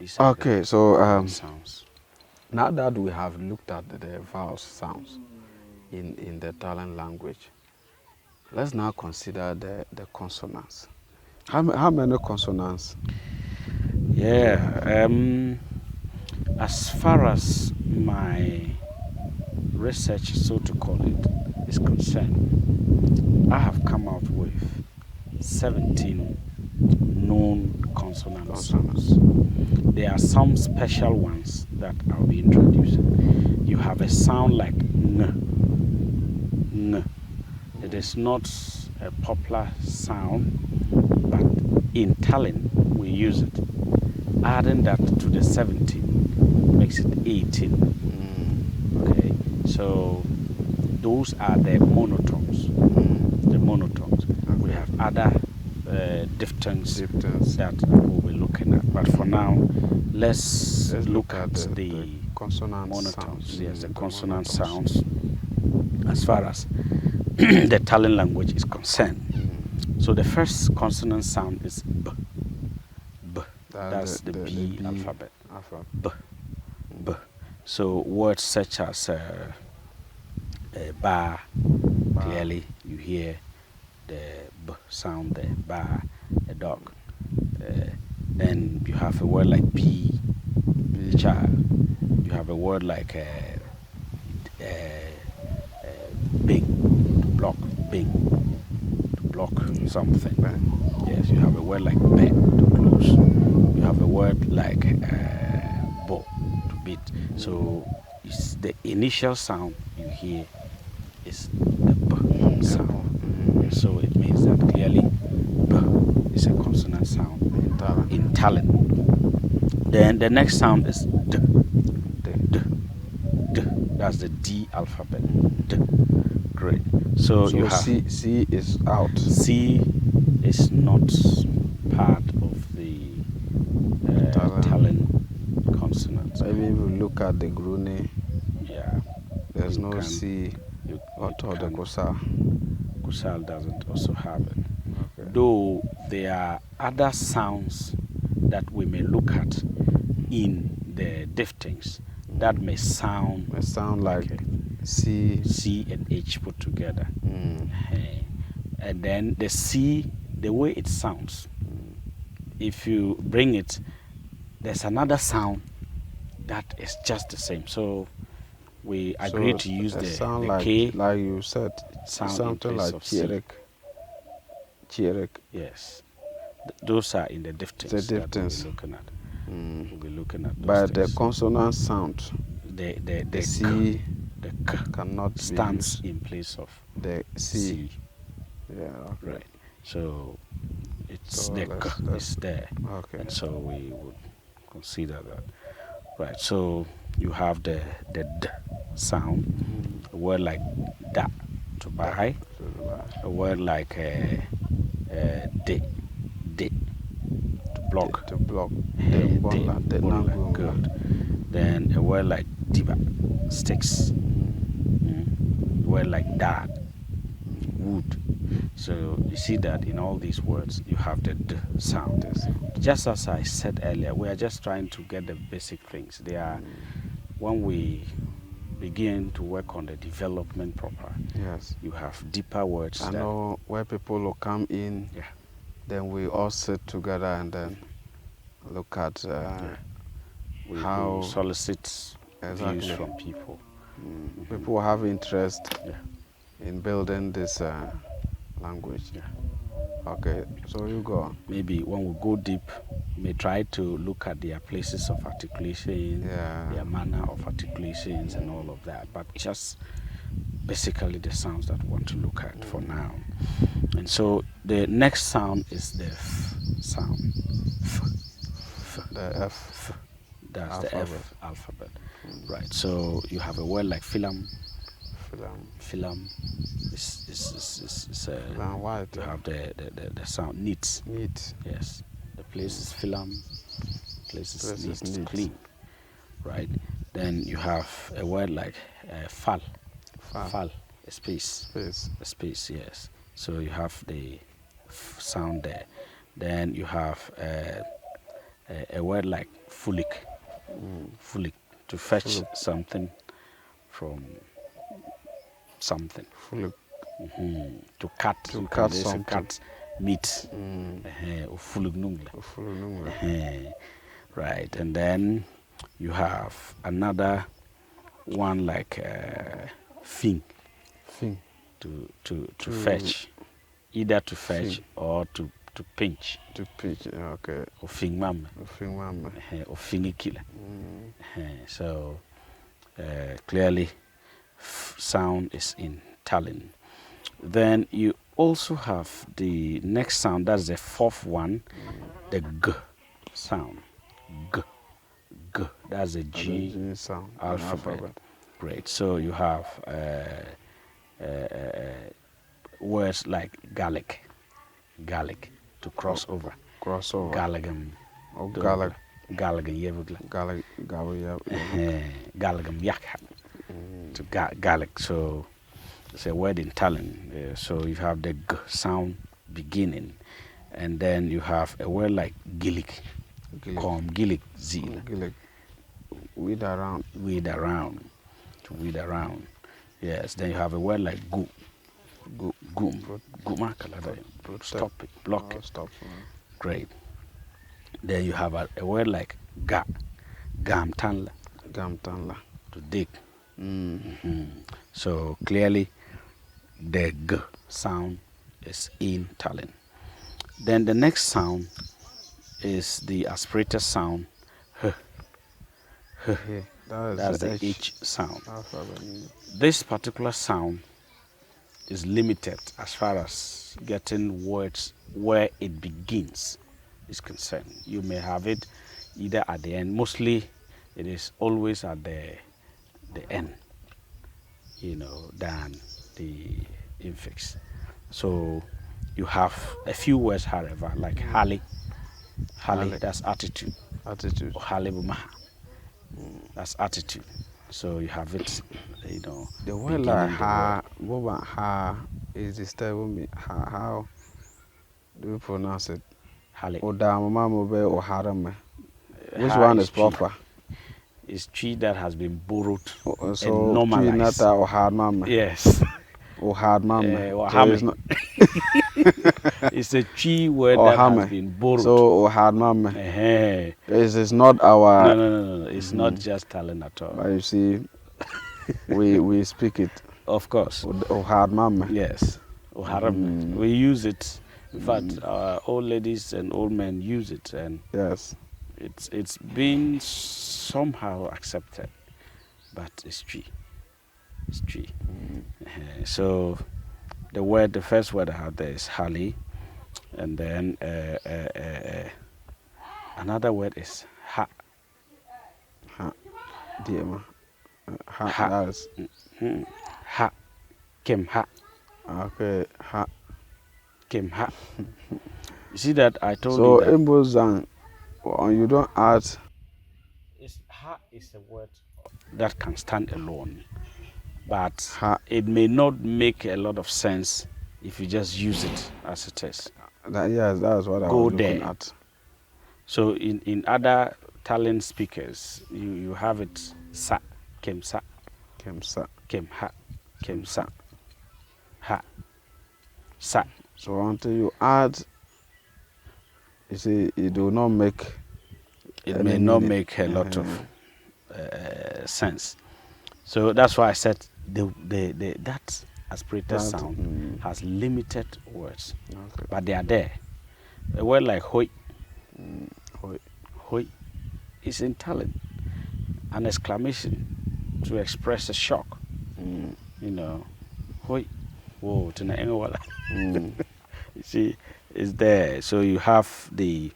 These are Okay, so sounds. now that we have looked at the vowel sounds in the Taleng language, let's now consider the consonants. How many consonants? Yeah. As far as my research, so to call it, is concerned, I have come out with 17 known consonant sounds. There are some special ones that I'll be introducing. You have a sound like ng. Ng. It is not a popular sound, but in Taleng we use it. Adding that to the 17 makes it 18. Okay, so those are the monotones. The monotones. Okay. We have other diphthongs that we'll be looking at. But for now, let's look at the consonant monotones. sounds. Yes, the The consonant monotones. sounds as far as the Taleng language is concerned. So the first consonant sound is b. B. That's the B alphabet. B. B. So words such as ba, clearly you hear the b sound there, ba, a dog. Then you have a word like p, child. You have a word like bing, to block, bing, to block something. Yes, you have a word like be, to close. You have a word like bo, to beat. So it's the initial sound you hear is the b sound. So it means that clearly b is a consonant sound in Taleng. Then the next sound is d. D. D. That's the D alphabet. D. Great. So you have C is out. C is not part of the Taleng consonants. Maybe if we look at the Grune, Yeah. there's no C. Or the Kusal. Kusal doesn't also have it. Okay. Though there are other sounds that we may look at in the diphthongs that may sound like C and H put together. And then the C, the way it sounds, if you bring it, there's another sound that is just the same. So we agree to use the like, K. Like you said, something like Chirek. Yes. Those are in the diphthongs. The diphthongs. That we'll be looking at. We'll be looking at those But things. the consonant sound, the C, the K cannot stands be in place of the C. Yeah, okay. Right. So it's So the K is there. Okay. And so we would consider that. Right. So you have the D sound. A word like da, to buy. A word like de, to block. Good. Then a word like diba, sticks. A word like da, wood. So you see that in all these words you have the d sound. Just as I said earlier, we are just trying to get the basic things. They are when we begin to work on the development proper. Yes. You have deeper words. I know where people will come in. Yeah. Then we all sit together and then look at how we solicit views from people. People have interest in building this language. Yeah. Okay, so you go on. Maybe when we go deep, we may try to look at their places of articulation, their manner of articulations and all of that. But just basically the sounds that we want to look at for now. And so the next sound is the F sound. F. The F. That's the F alphabet. Right. So you have a word like film. Film is white. You have the sound neat. Yes. The place is film. Place is neat, clean. Right. Then you have a word like fal. Fal. A space. A space. Yes. So you have the sound there. Then you have a word like fulik, fulik, to fetch something from something. Fulik. To cut, To you cut can say something. cut meat. Or fulik nungla. Right, and then you have another one like fin, Fin. to fetch, either to fetch Fin. or to pinch. To pitch. Okay. Or fin mam, Fin mama. or finikila. So clearly sound is in Taleng. Then you also have the next sound, that's the fourth one, the g sound. G, g, that's the G G sound. alphabet. Great. So you have words like garlic, to cross over. Crossover. Galagam. Oh, galag. Galagam yevugla. Galag. Galagam yakha. To garlic. So it's a word in Taleng. So you have the g sound beginning, and then you have a word like gilik. Gilik zil. Gilik. Weed around. To weed around. Yes. Then you have a word like gu. Gum. Stop it. Block it. Stop. Great. Then you have a word like ga. Gamtanla. Gamtanla. To dig. So clearly the g sound is in Taleng. Then the next sound is the aspirated sound h. That's the H sound. This particular sound is limited as far as getting words where it begins is concerned. You may have it either at the end. Mostly it is always at the end, than the infix. So you have a few words, however, like hali, that's attitude. Or halibumaha, that's attitude. So you have it, The word like ha, is disturbing me. How do we pronounce it? Hali. Or harame. Which one is proper? It's tree that has been borrowed So and normalized. Or hard mama. Yes. Or hard mama. So it's a tree word that has been borrowed. So or hard mama. This is not our. No. It's not just Taleng at all. But you see, we speak it. Of course. Or hard mama. Yes. Or haram. We use it. In fact, old ladies and old men use it, and yes, it's been somehow accepted, but it's tree. It's tree. So the first word I have there is hali, and then another word is ha. Ha. Diema. Ha. That's Ha. Kem ha. Okay. Ha. Kem ha. You see that I told you that. So in Bozang, you don't add. Ha is a word that can stand alone, but it may not make a lot of sense if you just use it as it is. Yes, that's what I was looking at. So in other Taleng speakers, you have it sa, kem sa, kem ha, kem sa, ha, sa. So until you add, you see, it will not make. It may not make a lot of sense. So that's why I said that aspirated sound has limited words, but they are there. A word like hoi, hoi, is in Taleng, an exclamation to express a shock. Hoi, whoa, you see, it's there. So you have the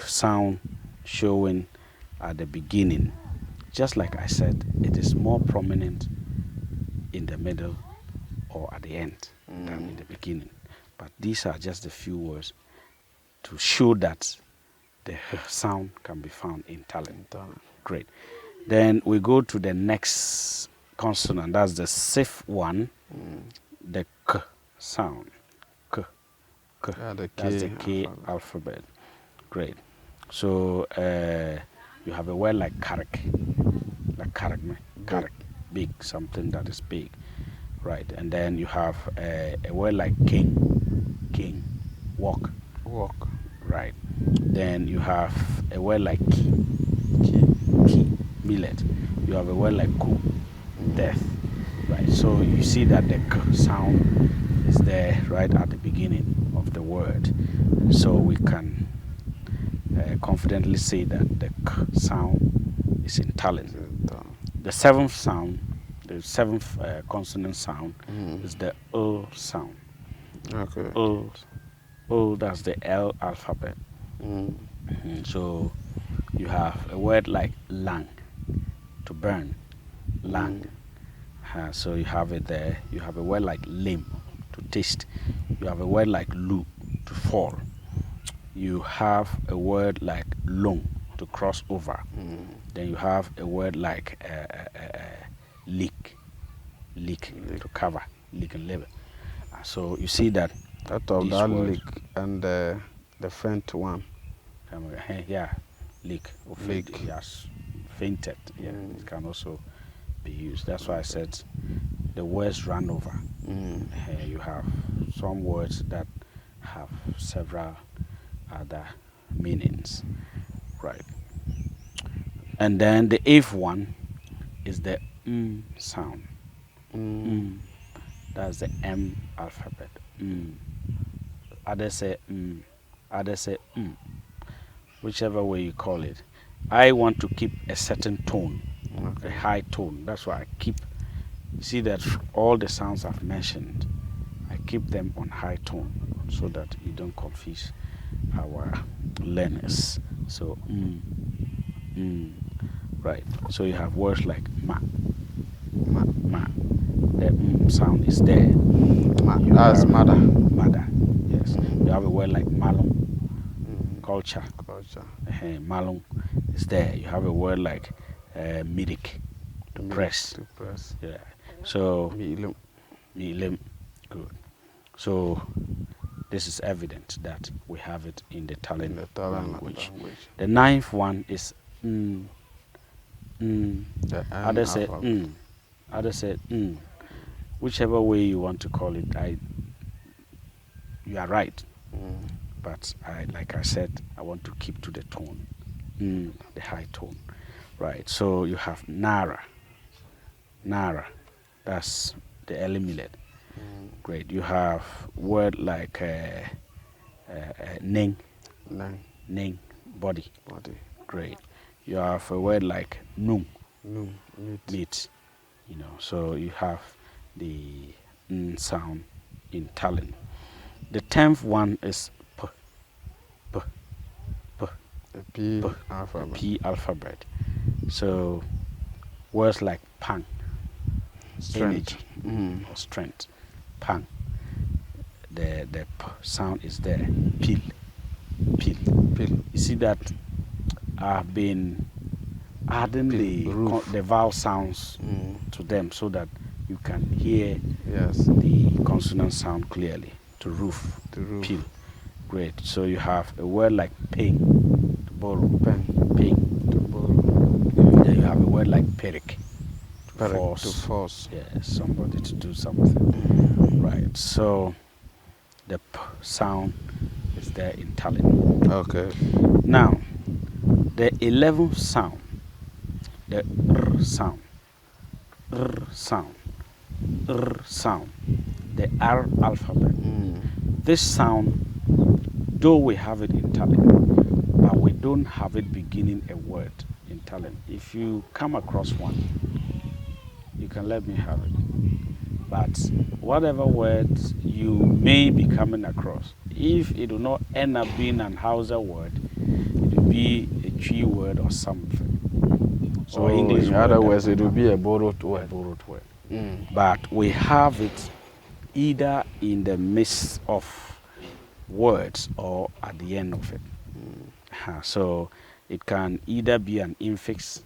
sound showing at the beginning. Just like I said, it is more prominent in the middle or at the end than in the beginning. But these are just a few words to show that the sound can be found in Taleng. Great. Then we go to the next consonant. That's the sixth one, the k sound. K. That's the K alphabet. Great. So you have a word like karik, karik, big, something that is big, right? And then you have a word like king, walk, right? Then you have a word like key, millet. You have a word like ku, death, right? So you see that the k sound is there right at the beginning of the word. So we can confidently say that the k sound is in Taleng. The seventh sound, the seventh consonant sound is the O sound. Okay. O, that's the L alphabet. So you have a word like lang, to burn, lang. So you have it there. You have a word like lim, to taste. You have a word like lu, to fall. You have a word like long, to cross over. Then you have a word like leak, to cover, leak and label. So you see that Out of these that words, leak and the faint one. yeah, leak or faint, Leak. yes, fainted. Yeah, it can also be used. That's why I said the words run over. You have some words that have several other meanings, right? And then the eighth one is the sound. That's the M alphabet. Others say others say whichever way you call it. I want to keep a certain tone, a high tone. That's why I keep. See that all the sounds I've mentioned, I keep them on high tone so that you don't confuse our learners. So right. So you have words like ma. The sound is there. That's mother. Mother. Yes. You have a word like malum, culture. Malum is there. You have a word like mirik, to press. Yeah. So milim. Good. So this is evident that we have it in the Taleng language. The ninth one is others say others say whichever way you want to call it. You are right. But like I said, I want to keep to the tone, the high tone, right? So you have nara, that's the early millet. Great. You have word like ning, body. Great. You have a word like nung, meat. So you have the sound in Taleng. The 10th one is P alphabet. So words like pang, strength. energy, or strength, pang. The p sound is there. Pil. You see that I've been adding the vowel sounds to them so that you can hear the consonant sound clearly. To roof. Pil. Great. So you have a word like pain, to borrow. Pain, to borrow. Then you have a word like perik, to force. Yeah, somebody to do something. Right. So the p sound is there in Taleng. Okay. Now, the 11th sound, the r sound, the R alphabet. This sound, though we have it in Taleng, but we don't have it beginning a word in Taleng. If you come across one, you can let me have it. But whatever words you may be coming across, if it will not end up being an Hausa word, it will be a Twi word or something. So English in other words, it will be a borrowed word. But we have it either in the midst of words or at the end of it. So it can either be an infix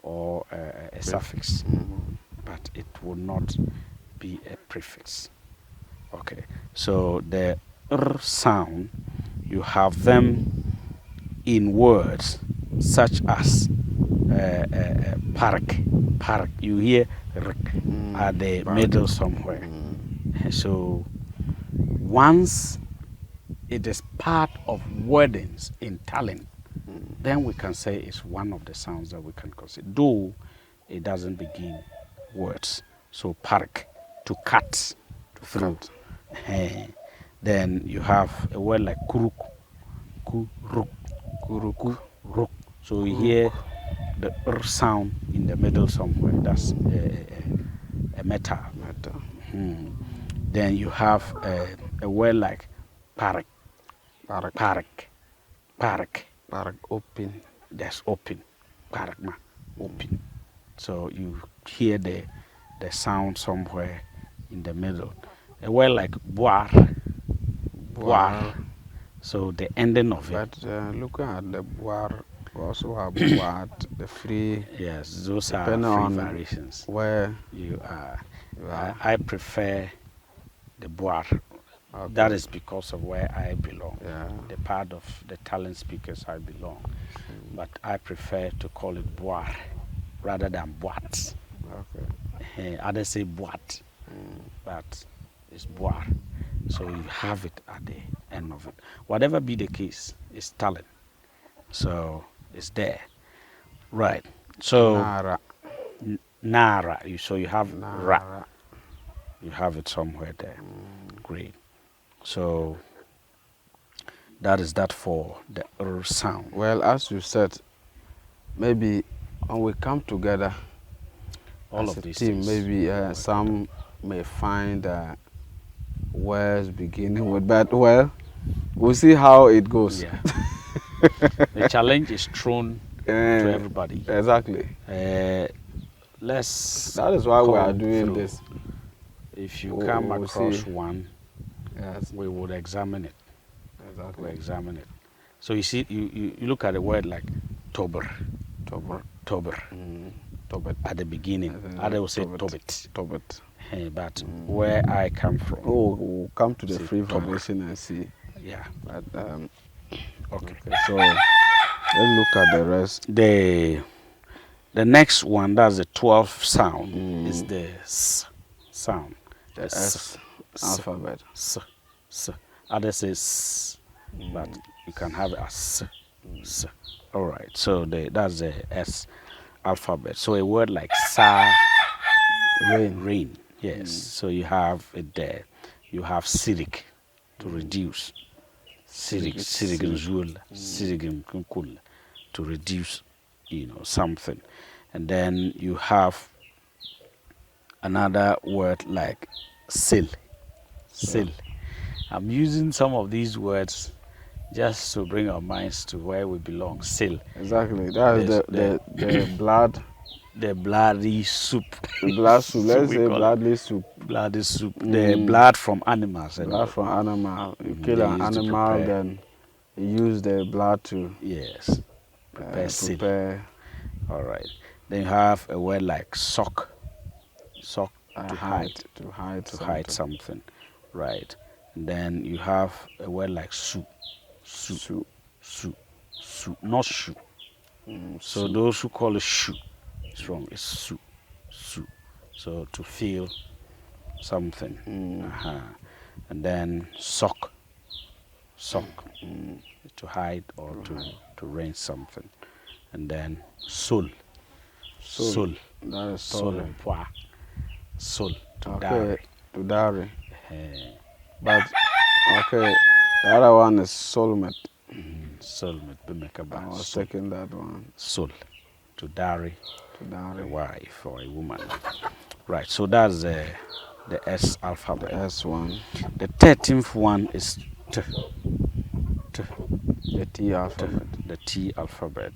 or a suffix, but it will not be a prefix. Okay, so the r sound, you have them in words such as park. You hear r at the middle somewhere. So once it is part of wordings in Taleng, then we can say it's one of the sounds that we can consider, though it doesn't begin words. So park, to cut, to throw. Then you have a word like kuruk, kuruk, kuruk, kuruk. So you hear the r sound in the middle somewhere. That's a metal. Then you have a word like park, open. That's open, parkma, open. So you hear the sound somewhere in the middle. A word like boar. So the ending of it. But looking at the boar, we also have boat, the free. Yes, those are free variations. Where you are. I prefer the boar. Okay. That is because of where I belong. Yeah. The part of the Taleng speakers I belong. But I prefer to call it boar rather than boat. Okay. Others say boat, but it's boar. So you have it at the end of it. Whatever be the case, it's Taleng. So it's there. Right. So Nara. Nara. So you have Nara. Ra. You have it somewhere there. Great. So that is that for the R sound. Well, as you said, maybe when we come together all as of these team, things, maybe some may find words beginning with, but well, we'll see how it goes. Yeah. The challenge is thrown to everybody. Exactly. That is why we are doing this. If you come across one, yes, we would examine it. Exactly. We examine it. So you see, you look at a word like tober. At the beginning, others will say tobit. But where I come from, we'll come to the free variation and see. Yeah. But okay. So let's look at the rest. The next one, that's the 12th sound, is the S sound. The S alphabet. S. Others say S, but you can have a S. All right. So that's the S alphabet. So a word like sa, rain. Yes. So you have it there. You have sirik, to reduce. Sirik to reduce, something. And then you have another word like sil. I'm using some of these words just to bring our minds to where we belong. Sil. Exactly. That is the blood. The bloody soup. The blood soup. Let's say bloody soup. Bloody soup. The blood from animals. Blood from animal. You kill an animal, then you use the blood to prepare. All right. Then you have a word like sock. To hide something. Right. And then you have a word like soup. Not shoe. So those who call it shoe, it's wrong. It's soup. So to feel something. And then sock. To hide or to rain something. And then soul. That is soul. To dowry. But okay, the other one is soulmate. I was taking that one. Soul. To dowry. A wife or a woman. Right. So that's the S alphabet. The S one. The 13th one is T. The T alphabet. The T alphabet.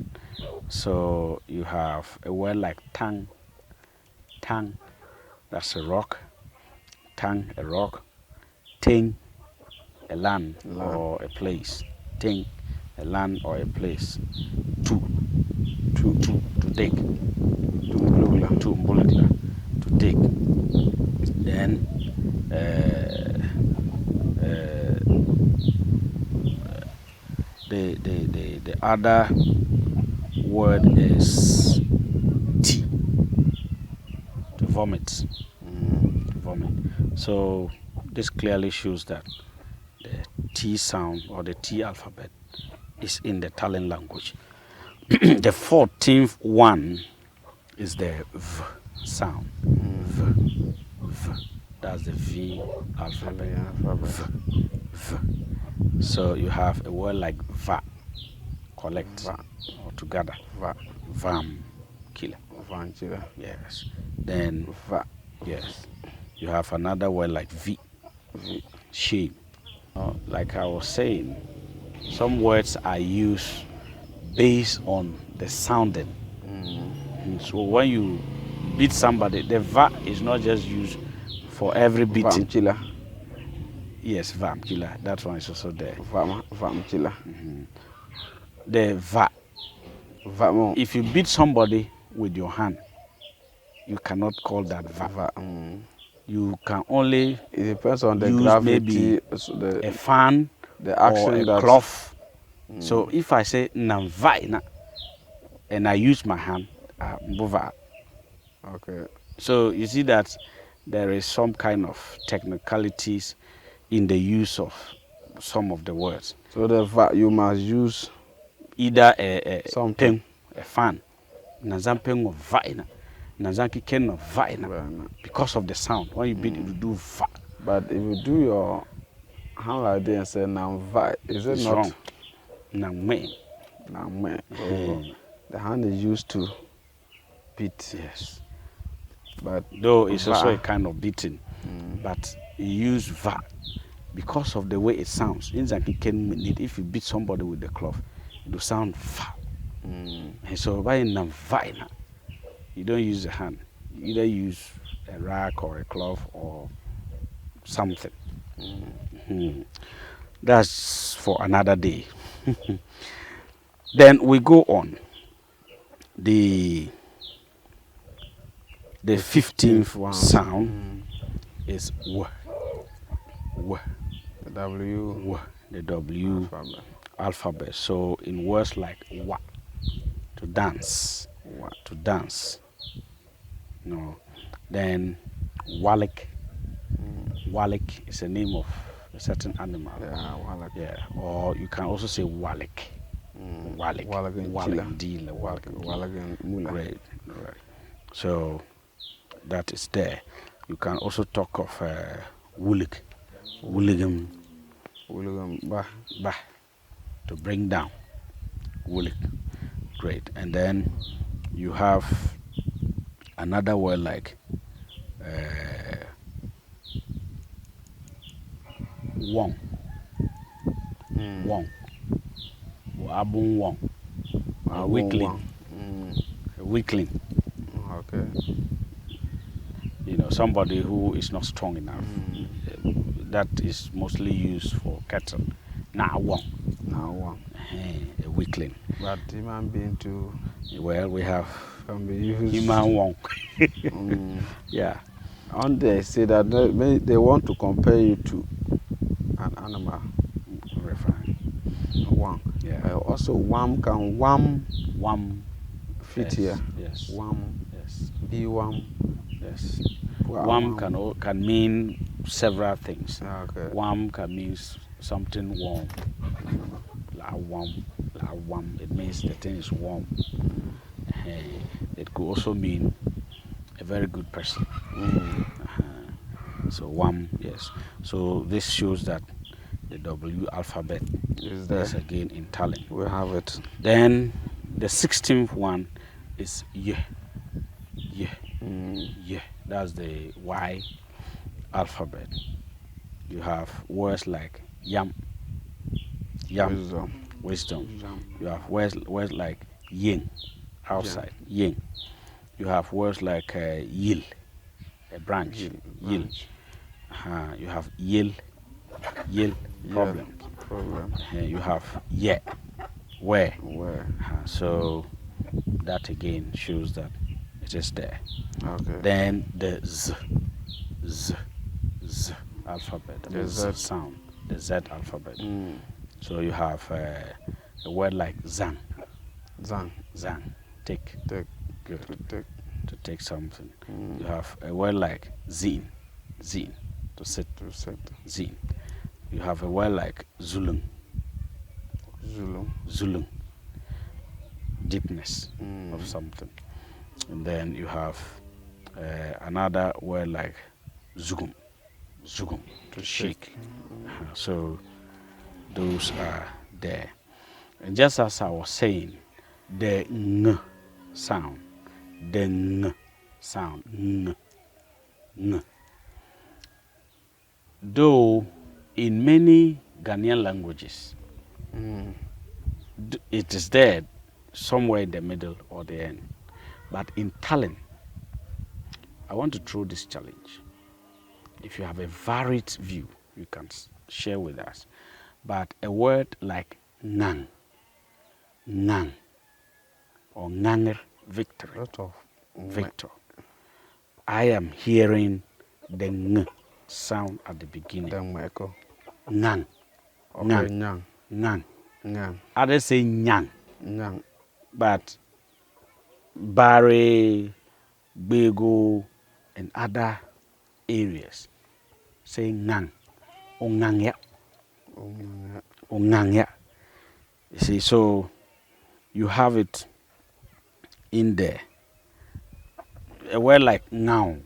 So you have a word like tang. That's a rock. Tang, a rock. Ting, a land or a place. Ting, a land or a place. To dig. To dig. Then the other word is T, to vomit. To vomit. So this clearly shows that the T sound or the T alphabet is in the Taleng language. The 14th one is the V sound. V. V. That's the V alphabet. V. V. So you have a word like va, collect, Va. or together. Va. Vam, killer. Van killer. Yes. Then Va. yes. You have another word like V. V. Shame. Like I was saying, some words are used based on the sounding. So when you beat somebody, the va is not just used for every beating. Vam killer. Yes, vam killer. That one is also there. Vam killer. The va. Va. If you beat somebody with your hand, you cannot call that va. Va. You can only It depends on the use gravity, maybe the a fan action, or a that cloth. So if I say namvaina and I use my hand, mbova. Okay. So you see that there is some kind of technicalities in the use of some of the words. So the va, you must use Either a something, pen, a fan, nazampeng of vaina, nazanki ken of vaina, because of the sound. When you beat it, you do va. But if you do your hand like this and say nam va, is it It's not wrong? Nangme. nam me? So the hand is used to beat. Yes. But Though it's va, also a kind of beating, but you use va because of the way it sounds. If you beat somebody with the cloth, it will sound va. And so by vaina, you don't use the hand. You either use a rack or a cloth or something. That's for another day. Then we go on. The 15th one sound is w. W. The W. W. The W alphabet. So in words like wa, to dance, wa, to dance. No. Then walik. Walik is a name of a certain animal. Yeah, walik. Yeah. Or you can also say walik. Walik. Walik deal. Walik mula. Right. Right. So that is there. You can also talk of wulik. Wuligam. Bah. To bring down. Wulik. Great. And then you have another word like wong. Wong. Abun wong. A weakling. A weakling. Okay. You know, somebody who is not strong enough. That is mostly used for cattle. Now wong. A weakling. But human being too. Well, we have Can be used. human wong. Yeah. And they say that they want to compare you to an animal. Very fine. One. Yeah. Also, one can wham fit Yes. here. Yes. Wham. Yes. Be wham. Yes. Wham can mean several things. Okay. Wham can mean something warm. La wham. It means the thing is warm. It could also mean a very good person. So wham, yes. So this shows that the W alphabet Is is again in Taleng. We have it. Then the 16th one is ye. Ye. Ye. That's the Y alphabet. You have words like yam. Wisdom. You have words like yin, outside, yin. You have words like yil, a branch, yil. You have yil, problem. You have ye, where. So that again shows that it is there. Okay. Then the z alphabet, the Z sound, the Z alphabet. So you have a word like zang. Zang. Zang. Take. Take. Good. To take. To take something. You have a word like zin. Zin. To sit. To sit. Zin. You have a word like zulung. Zulung. Zulung. Deepness of something. And then you have another word like zugum. Zugum. To shake. So those are there. And just as I was saying, the ng sound, the ng sound, ng. Though in many Ghanaian languages, it is there somewhere in the middle or the end. But in Taleng, I want to throw this challenge. If you have a varied view, you can share with us. But a word like ngang, ngang, or nganger, victory, victor. I am hearing the ng sound at the beginning. Ngang, ngang, ngang, ngang. Others say nyang, Nyang. but Barre, Bego, and other areas say ngang, or ngangya, or ngangya. You see, so you have it in there. A word like now,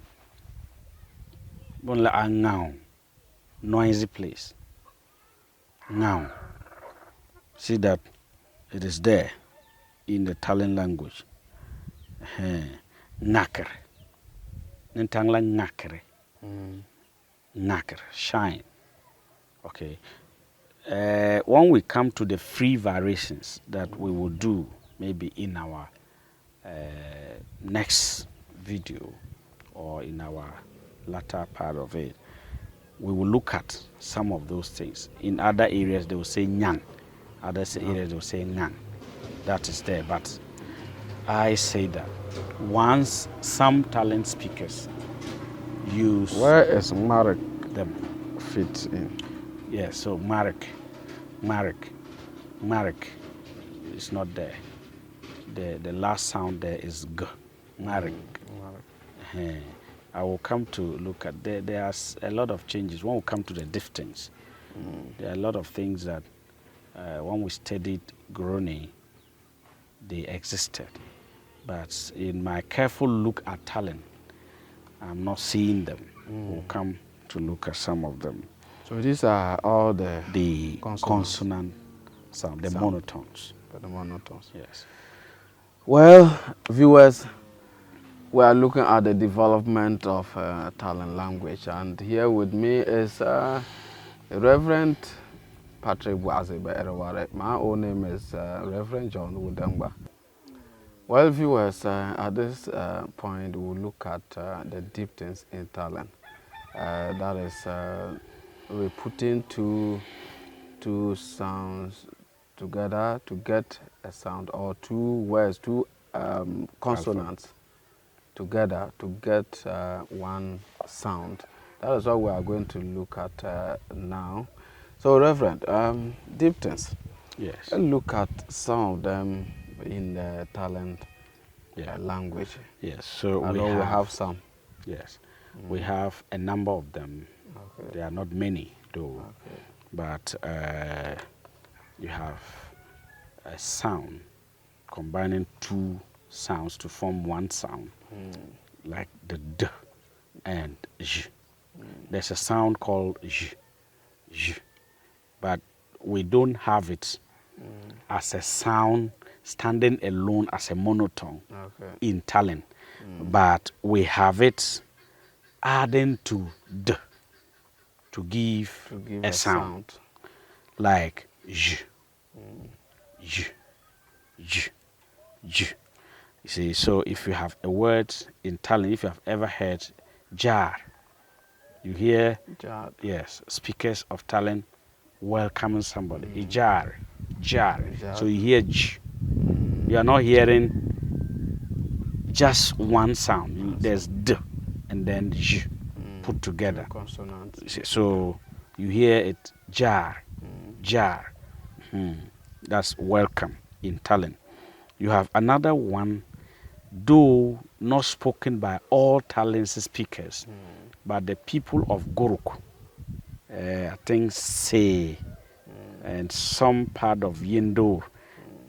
only a now, noisy place. Now, see that it is there in the Taleng language. Nakar, Nintangla nakare, nakar, shine. Okay. When we come to the free variations that we will do, maybe in our next video or in our latter part of it, we will look at some of those things. In other areas, they will say nyang. Other areas, they will say ngang. That is there. But I say that once some Taleng speakers use... Where is Marek them fit in? Yeah, so Marek is not there. The last sound there is G. Marek. I will come to look at there's a lot of changes. When we come to the diphthongs, there are a lot of things that when we studied Groni, they existed. But in my careful look at Taleng, I'm not seeing them. We'll come to look at some of them. So these are all the consonant sound, the monotones. The monotones. Yes. Well, viewers, we are looking at the development of Taleng language, and here with me is Reverend Patrick Boazii. My own name is Reverend John Wundengba. Well, viewers, at this point, we'll look at the diphthongs in Taleng. That is, we're putting two sounds together to get a sound, or two words, two consonants together to get one sound. That is what we are going to look at now. So, Reverend, diphthongs. Yes. Let's look at some of them in the Taleng language. Yes. So I know we have some. Yes. We have a number of them. Okay. There are not many, though. Okay. But you have a sound combining two sounds to form one sound, like the D and J. There's a sound called J, J, but we don't have it as a sound standing alone as a monotone in Taleng, but we have it adding to D to give a sound like J, J, J, J. You see, so if you have a word in Taleng, if you have ever heard jar, you hear, yes, speakers of Taleng welcoming somebody. Jar, jar. So you hear J. You are not hearing just one sound. There's D and then J put together. So you hear it jar, jar. That's welcome in Taleng. You have another one, though not spoken by all Taleng speakers, but the people of Goruk, I think say, and some part of Yindor,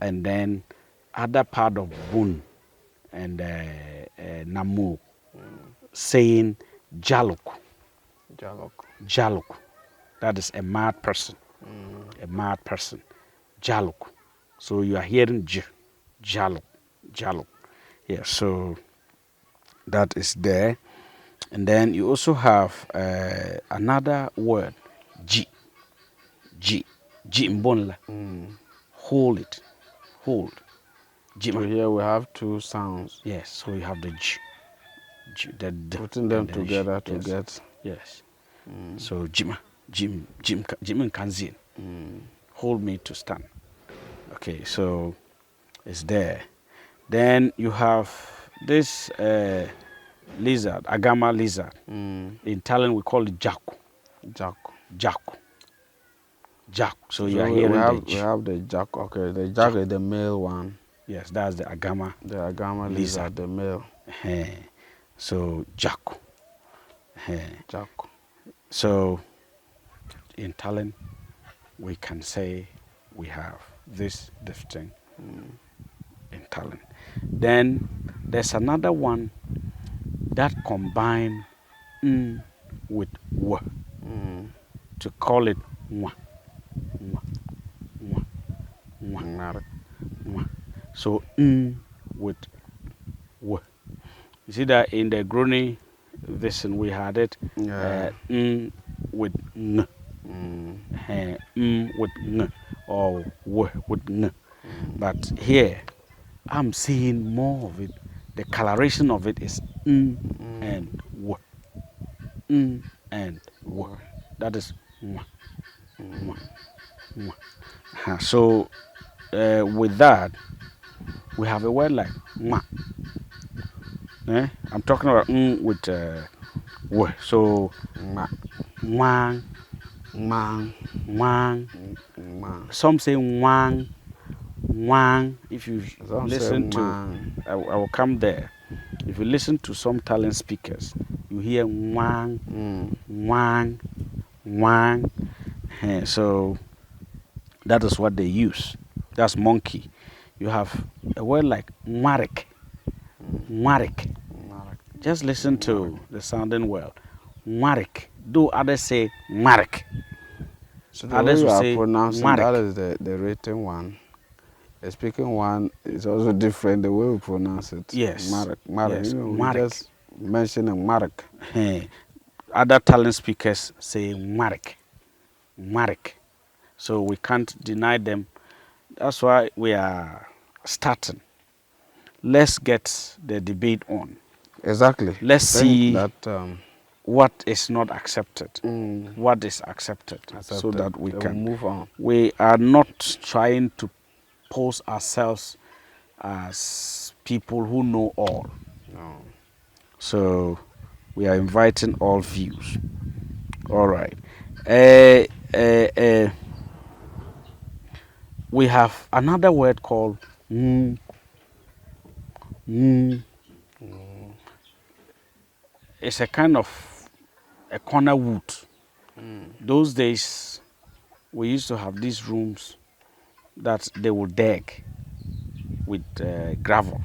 and then other part of Bun and Namu, saying Jaluk. Jaluk. That is a mad person. A mad person. Jaluk. So you are hearing Jaluk. Jaluk. Yeah, so that is there. And then you also have another word, G. G. G mbonla. Hold it. Hold. So here we have two sounds. Yes, so you have the G. The D. Putting them and together G. to Yes. get. Yes. So Jim Kanzin. Hold me to stand. Okay, so it's there. Then you have this lizard, Agama lizard. In Talent we call it Jaku. Jaku. So you are hearing we have the jack. Okay, the jack is the male one. Yes, that's the Agama. The Agama lizard, the male. So Jaku. Jack. So in Talent we can say we have this thing in Talent. Then there's another one that combine with w to call it mwa. So with w. You see that in the Gruni version we had it with n. With n or w with n. But here I'm seeing more of it. The coloration of it is and w. And w. That is mwa. So with that, we have a word like ma. I'm talking about with w. So Ma. wang, Man. wang. Man. Some say wang, wang. If you Some listen say to, man. I will come there. If you listen to some Talent speakers, you hear wang, wang, wang. So that is what they use. That's monkey. You have a word like Marek. Marek. Just listen to the sounding well. Marek. Though others say Marek. So the Others way you will are say pronouncing Marek. that is the written one. The speaking one is also different. The way we pronounce it. Yes. Marek. Yes. You know, Marek. we just mentioning Marek. Other Talent speakers say Marek. Marek. So we can't deny them. That's why we are starting. Let's get the debate on. Exactly. Let's see that what is not accepted, what is accepted, so that we can move on. We are not trying to pose ourselves as people who know all. No. So we are inviting all views. All right. We have another word called it's a kind of a corner wood. Those days we used to have these rooms that they would dig with gravel.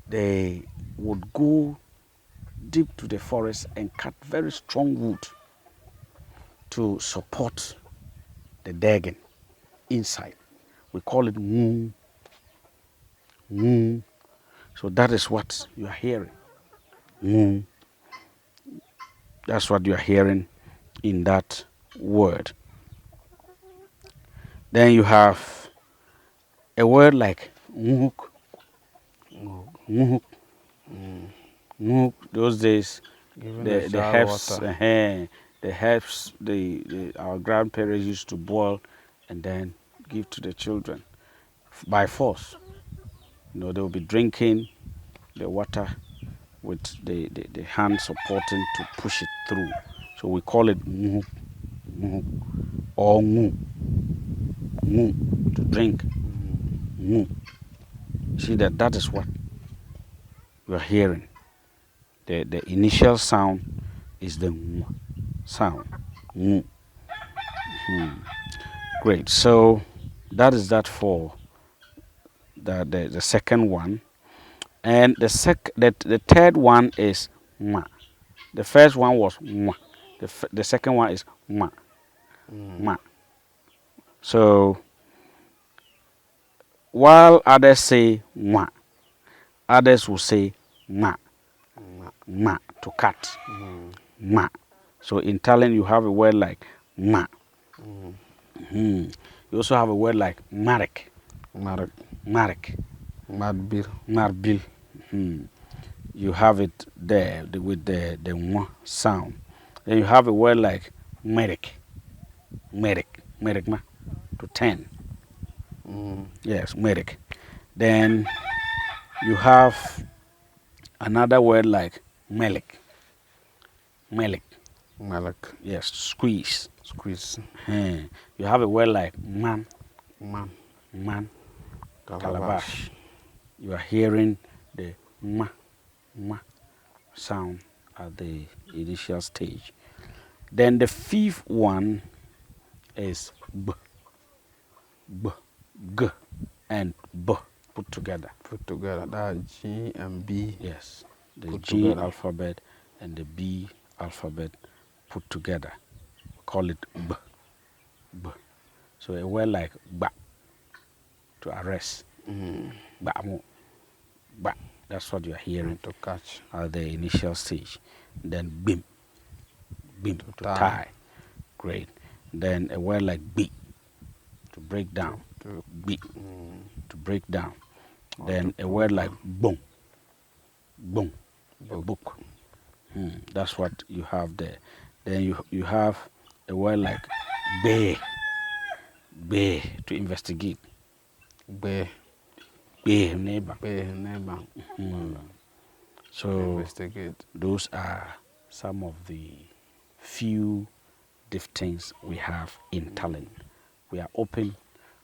They would go deep to the forest and cut very strong wood to support the digging inside. We call it moon. So that is what you are hearing. That's what you are hearing in that word. Then you have a word like nguk. Those days, the herbs, our grandparents used to boil and then give to the children by force. They will be drinking the water with the hand supporting to push it through. So we call it nguk or ngu. Mu, to drink. Mu. See that is what you are hearing. The initial sound is the mu sound. Mu. Great. So that is that for the second one. And the third one is ma. The first one was ma. The second one is ma. Ma. So while others say ma, others will say ma. Ma, to cut. Ma. So in Talent you have a word like ma. You also have a word like marek. Marek. Marbil. Marbil. You have it there with the mwa sound. Then you have a word like medic. Medic ma, to 10. Yes, medic. Then you have another word like melik. Melik. Yes, squeeze. You have a word like man. Calabash. You are hearing the ma sound at the initial stage. Then the fifth one is b, g, and b put together. That G and B. Yes, the G together. Alphabet and the B alphabet put together. Call it b. B. So a word like ba, to arrest. Ba mo. Ba. That's what you are hearing to catch at the initial stage. Then bim. Bim, to tie. Great. Then a word like B, to break down. B, to break down. Then a word like boom. Boom, a book. That's what you have there. Then you have a word like be. Be, to investigate. Be, neighbor. So investigate. Those are some of the few diphthongs we have in Talent. We are open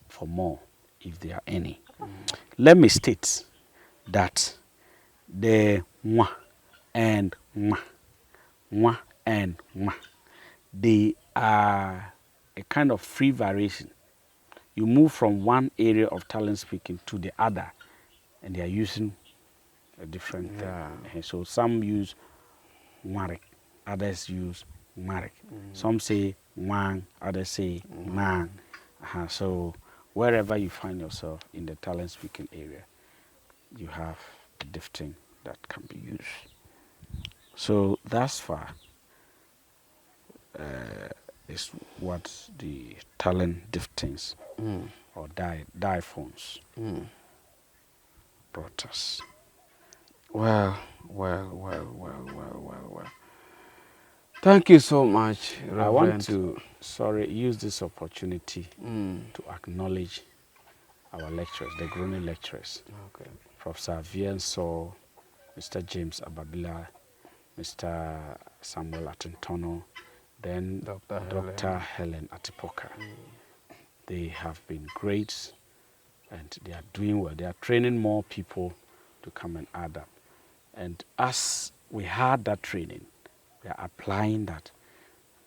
for more if there are any. Let me state that the mwa and ma, they are a kind of free variation. You move from one area of Talent speaking to the other, and they are using a different thing. And so some use Marek, others use Marek. Some say Wang, others say Man. So wherever you find yourself in the Talent speaking area, you have a diphthong that can be used. So thus far is what the Talent diphthongs or diphones brought us. Well. Thank you so much, Reverend. I want to use this opportunity to acknowledge our lecturers, the groaning lecturers. Okay. Professor Vian Saw, Mr. James Ababila, Mr. Samuel Atentono, then Dr. Helen Atipoka. They have been great and they are doing well. They are training more people to come and add up. And as we had that training, we are applying that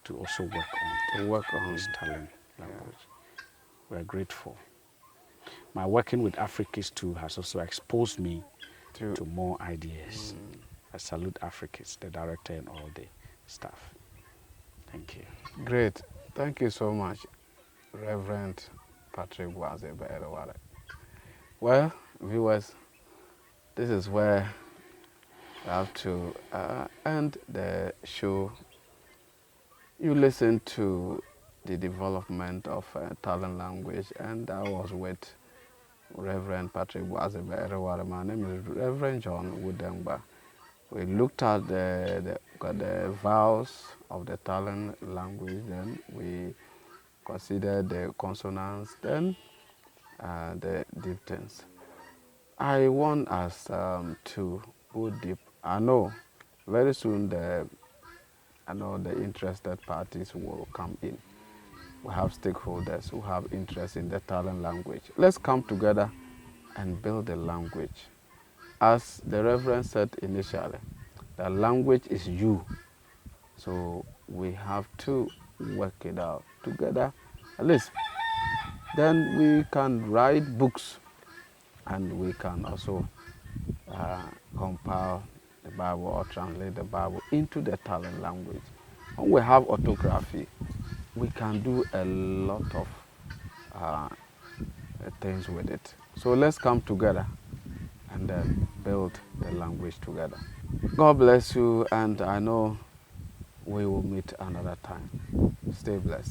to also work on this Talent language. We are grateful. My working with Africans too has also exposed me to more ideas. I salute Africans, the director and all the staff. Thank you. Great. Thank you so much, Reverend Patrick Boazii. Well, viewers, this is where I have to end the show. You listen to the development of Talent language, and I was with Reverend Patrick Boazii. My name is Reverend John Wundengba. We looked at the vowels of the Talent language, then we considered the consonants, then the diphthongs. I want us to go deep. I know very soon the interested parties will come in. we have stakeholders who have interest in the Taleng language. Let's come together and build a language. As the Reverend said initially, the language is you. So we have to work it out together. At least then we can write books and we can also compile the Bible or translate the Bible into the Taleng language. When we have orthography, we can do a lot of things with it. So let's come together and then build the language together. God bless you, and I know we will meet another time. Stay blessed.